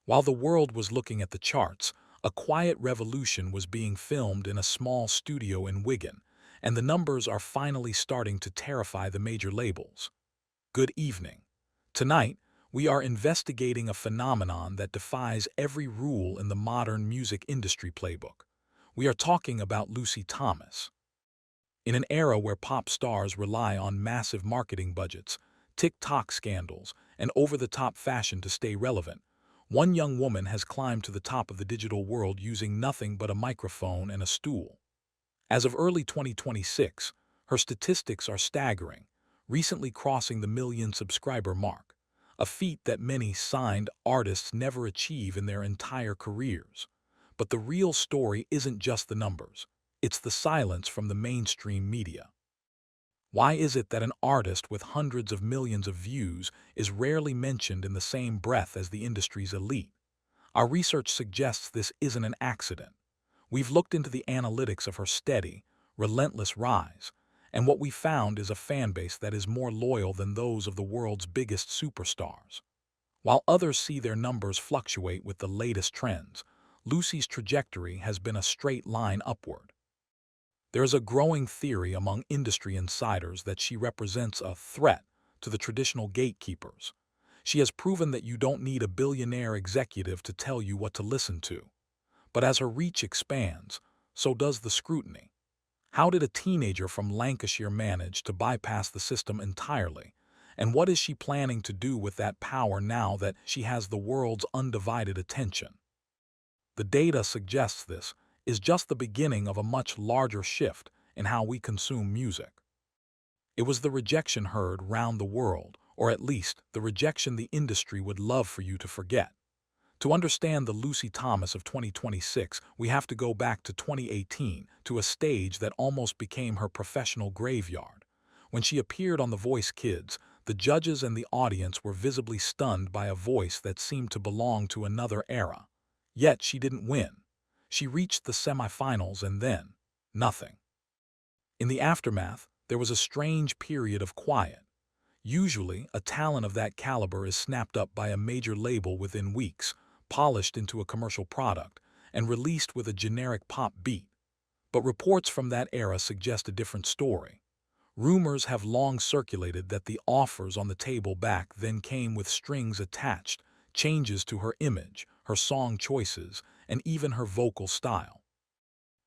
While the world was looking at the charts, a quiet revolution was being filmed in a small studio in Wigan, and the numbers are finally starting to terrify the major labels. Good evening. Tonight, we are investigating a phenomenon that defies every rule in the modern music industry playbook. We are talking about Lucy Thomas. In an era where pop stars rely on massive marketing budgets, TikTok scandals, and over-the-top fashion to stay relevant, one young woman has climbed to the top of the digital world using nothing but a microphone and a stool. As of early 2026, her statistics are staggering, recently crossing the million subscriber mark, a feat that many signed artists never achieve in their entire careers. But the real story isn't just the numbers, it's the silence from the mainstream media. Why is it that an artist with hundreds of millions of views is rarely mentioned in the same breath as the industry's elite? Our research suggests this isn't an accident. We've looked into the analytics of her steady, relentless rise, and what we found is a fanbase that is more loyal than those of the world's biggest superstars. While others see their numbers fluctuate with the latest trends, Lucy's trajectory has been a straight line upward. There is a growing theory among industry insiders that she represents a threat to the traditional gatekeepers. She has proven that you don't need a billionaire executive to tell you what to listen to. But as her reach expands, so does the scrutiny. How did a teenager from Lancashire manage to bypass the system entirely? And what is she planning to do with that power now that she has the world's undivided attention? The data suggests this is just the beginning of a much larger shift in how we consume music. It was the rejection heard round the world, or at least the rejection the industry would love for you to forget. To understand the Lucy Thomas of 2026, we have to go back to 2018, to a stage that almost became her professional graveyard. When she appeared on The Voice Kids, the judges and the audience were visibly stunned by a voice that seemed to belong to another era. Yet she didn't win. She reached the semifinals and then, nothing. In the aftermath, there was a strange period of quiet. Usually, a talent of that caliber is snapped up by a major label within weeks, polished into a commercial product, and released with a generic pop beat. But reports from that era suggest a different story. Rumors have long circulated that the offers on the table back then came with strings attached, changes to her image, her song choices, and even her vocal style.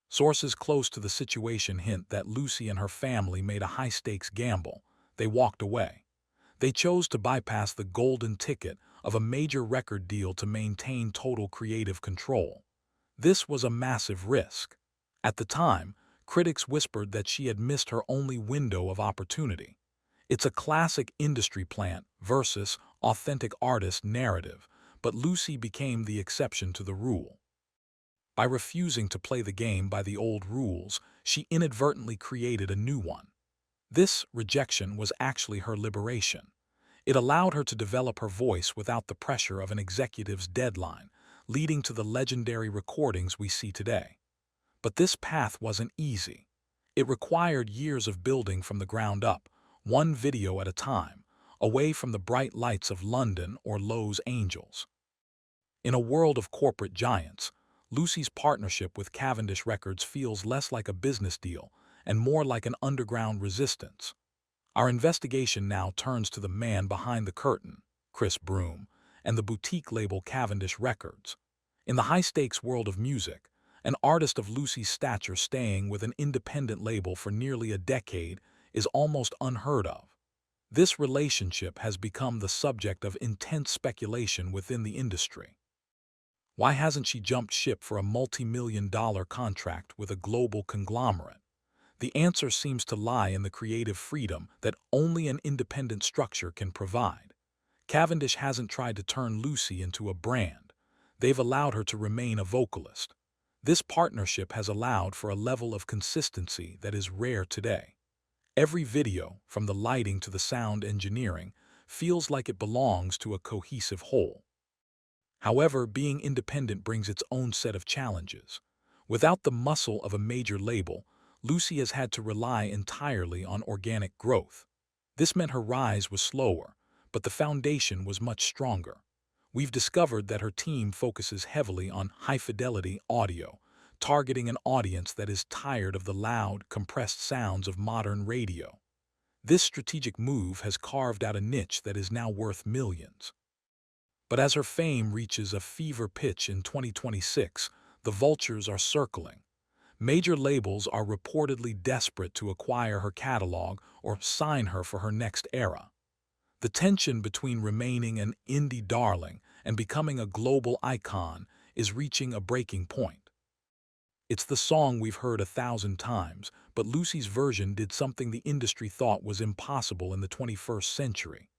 Sources close to the situation hint that Lucy and her family made a high-stakes gamble. They walked away. They chose to bypass the golden ticket of a major record deal to maintain total creative control. This was a massive risk. At the time, critics whispered that she had missed her only window of opportunity. It's a classic industry plant versus authentic artist narrative, but Lucy became the exception to the rule. By refusing to play the game by the old rules, she inadvertently created a new one. This rejection was actually her liberation. It allowed her to develop her voice without the pressure of an executive's deadline, leading to the legendary recordings we see today. But this path wasn't easy. It required years of building from the ground up, one video at a time, away from the bright lights of London or Los Angeles. In a world of corporate giants, Lucy's partnership with Cavendish Records feels less like a business deal and more like an underground resistance. Our investigation now turns to the man behind the curtain, Broom, and the boutique label Cavendish Records. In the high-stakes world of music, an artist of Lucy's stature staying with an independent label for nearly a decade is almost unheard of. This relationship has become the subject of intense speculation within the industry. Why hasn't she jumped ship for a multi-million-dollar contract with a global conglomerate? The answer seems to lie in the creative freedom that only an independent structure can provide. Cavendish hasn't tried to turn Lucy into a brand. They've allowed her to remain a vocalist. This partnership has allowed for a level of consistency that is rare today. Every video, from the lighting to the sound engineering, feels like it belongs to a cohesive whole. However, being independent brings its own set of challenges. Without the muscle of a major label, Lucy has had to rely entirely on organic growth. This meant her rise was slower, but the foundation was much stronger. We've discovered that her team focuses heavily on high-fidelity audio, targeting an audience that is tired of the loud, compressed sounds of modern radio. This strategic move has carved out a niche that is now worth millions. But as her fame reaches a fever pitch in 2026, the vultures are circling. Major labels are reportedly desperate to acquire her catalog or sign her for her next era. The tension between remaining an indie darling and becoming a global icon is reaching a breaking point. It's the song we've heard 1,000 times, but Lucy's version did something the industry thought was impossible in the 21st century.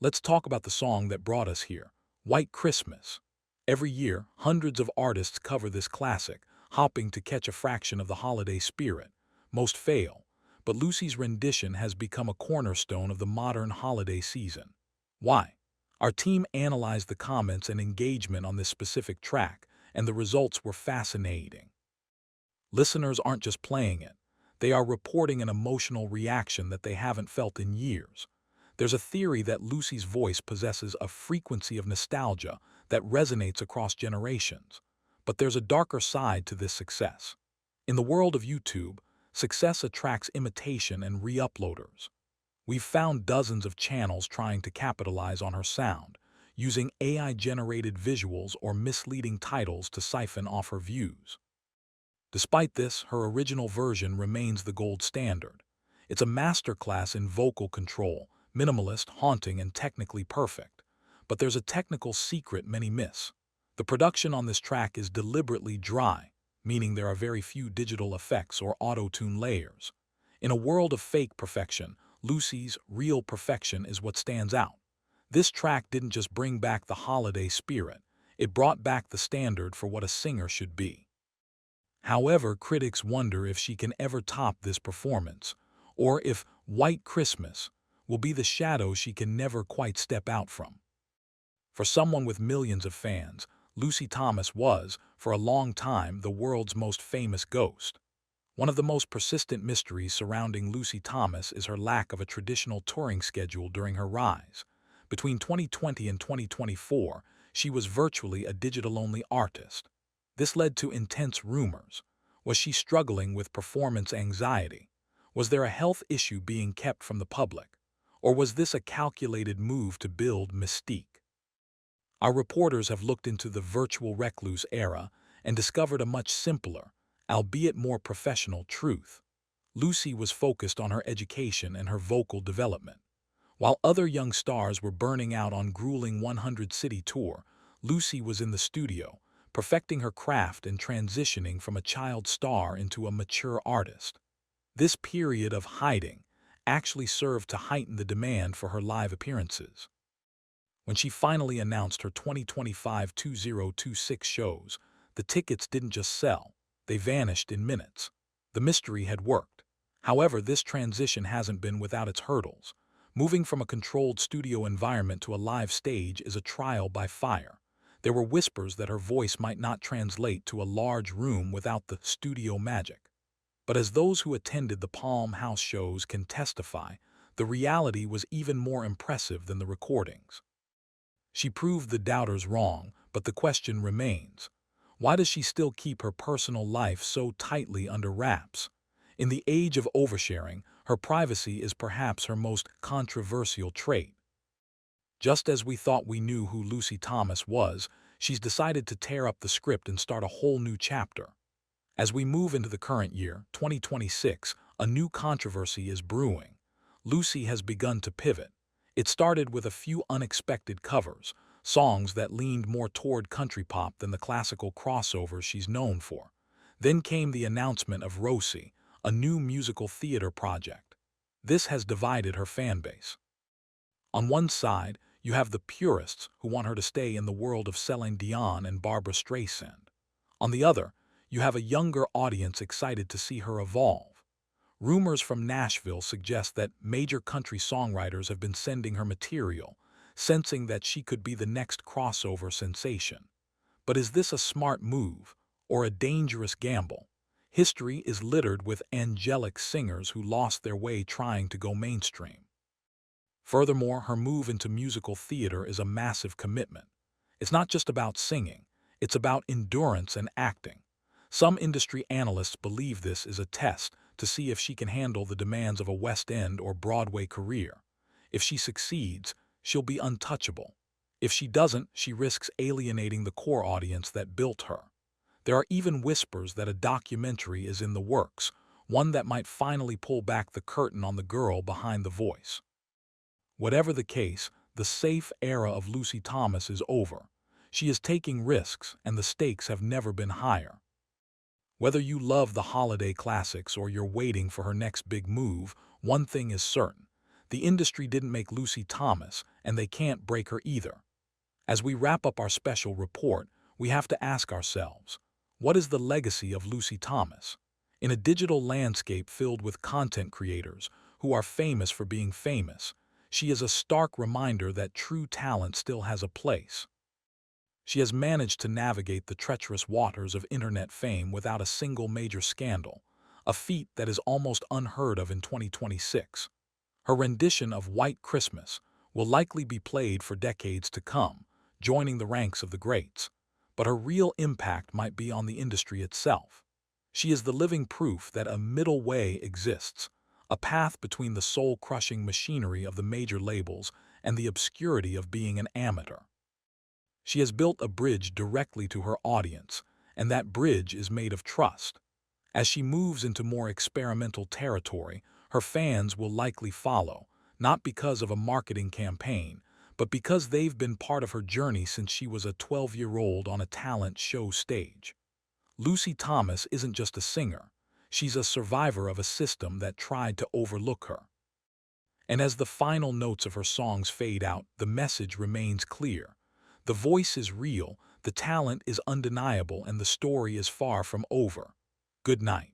Let's talk about the song that brought us here, White Christmas. Every year, hundreds of artists cover this classic, hoping to catch a fraction of the holiday spirit. Most fail, but Lucy's rendition has become a cornerstone of the modern holiday season. Why? Our team analyzed the comments and engagement on this specific track, and the results were fascinating. Listeners aren't just playing it, they are reporting an emotional reaction that they haven't felt in years. There's a theory that Lucy's voice possesses a frequency of nostalgia that resonates across generations. But there's a darker side to this success. In the world of YouTube, success attracts imitation and re-uploaders. We've found dozens of channels trying to capitalize on her sound, using AI-generated visuals or misleading titles to siphon off her views. Despite this, her original version remains the gold standard. It's a masterclass in vocal control, minimalist, haunting, and technically perfect. But there's a technical secret many miss. The production on this track is deliberately dry, meaning there are very few digital effects or auto-tune layers. In a world of fake perfection, Lucy's real perfection is what stands out. This track didn't just bring back the holiday spirit, it brought back the standard for what a singer should be. However, critics wonder if she can ever top this performance, or if White Christmas will be the shadow she can never quite step out from. For someone with millions of fans, Lucy Thomas was, for a long time, the world's most famous ghost. One of the most persistent mysteries surrounding Lucy Thomas is her lack of a traditional touring schedule during her rise. Between 2020 and 2024, she was virtually a digital-only artist. This led to intense rumors. Was she struggling with performance anxiety? Was there a health issue being kept from the public? Or was this a calculated move to build mystique? Our reporters have looked into the virtual recluse era and discovered a much simpler, albeit more professional truth. Lucy was focused on her education and her vocal development. While other young stars were burning out on grueling 100-city tour, Lucy was in the studio, perfecting her craft and transitioning from a child star into a mature artist. This period of hiding actually served to heighten the demand for her live appearances. When she finally announced her 2025 2026 shows, the tickets didn't just sell, they vanished in minutes. The mystery had worked. However, this transition hasn't been without its hurdles. Moving from a controlled studio environment to a live stage is a trial by fire. There were whispers that her voice might not translate to a large room without the studio magic. But as those who attended the Palm House shows can testify, the reality was even more impressive than the recordings. She proved the doubters wrong, but the question remains. Why does she still keep her personal life so tightly under wraps? In the age of oversharing, her privacy is perhaps her most controversial trait. Just as we thought we knew who Lucy Thomas was, she's decided to tear up the script and start a whole new chapter. As we move into the current year, 2026, a new controversy is brewing. Lucy has begun to pivot. It started with a few unexpected covers, songs that leaned more toward country pop than the classical crossovers she's known for. Then came the announcement of Rosie, a new musical theater project. This has divided her fanbase. On one side, you have the purists who want her to stay in the world of Celine Dion and Barbra Streisand. On the other, you have a younger audience excited to see her evolve. Rumors from Nashville suggest that major country songwriters have been sending her material, sensing that she could be the next crossover sensation. But is this a smart move or a dangerous gamble? History is littered with angelic singers who lost their way trying to go mainstream. Furthermore, her move into musical theater is a massive commitment. It's not just about singing, it's about endurance and acting. Some industry analysts believe this is a test to see if she can handle the demands of a West End or Broadway career. If she succeeds, she'll be untouchable. If she doesn't, she risks alienating the core audience that built her. There are even whispers that a documentary is in the works, one that might finally pull back the curtain on the girl behind the voice. Whatever the case, the safe era of Lucy Thomas is over. She is taking risks, and the stakes have never been higher. Whether you love the holiday classics or you're waiting for her next big move, one thing is certain. The industry didn't make Lucy Thomas, and they can't break her either. As we wrap up our special report, we have to ask ourselves, what is the legacy of Lucy Thomas? In a digital landscape filled with content creators who are famous for being famous, she is a stark reminder that true talent still has a place. She has managed to navigate the treacherous waters of internet fame without a single major scandal, a feat that is almost unheard of in 2026. Her rendition of White Christmas will likely be played for decades to come, joining the ranks of the greats. But her real impact might be on the industry itself. She is the living proof that a middle way exists, a path between the soul-crushing machinery of the major labels and the obscurity of being an amateur. She has built a bridge directly to her audience, and that bridge is made of trust. As she moves into more experimental territory, her fans will likely follow, not because of a marketing campaign, but because they've been part of her journey since she was a 12-year-old on a talent show stage. Lucy Thomas isn't just a singer, she's a survivor of a system that tried to overlook her. And as the final notes of her songs fade out, the message remains clear. The voice is real, the talent is undeniable, and the story is far from over. Good night.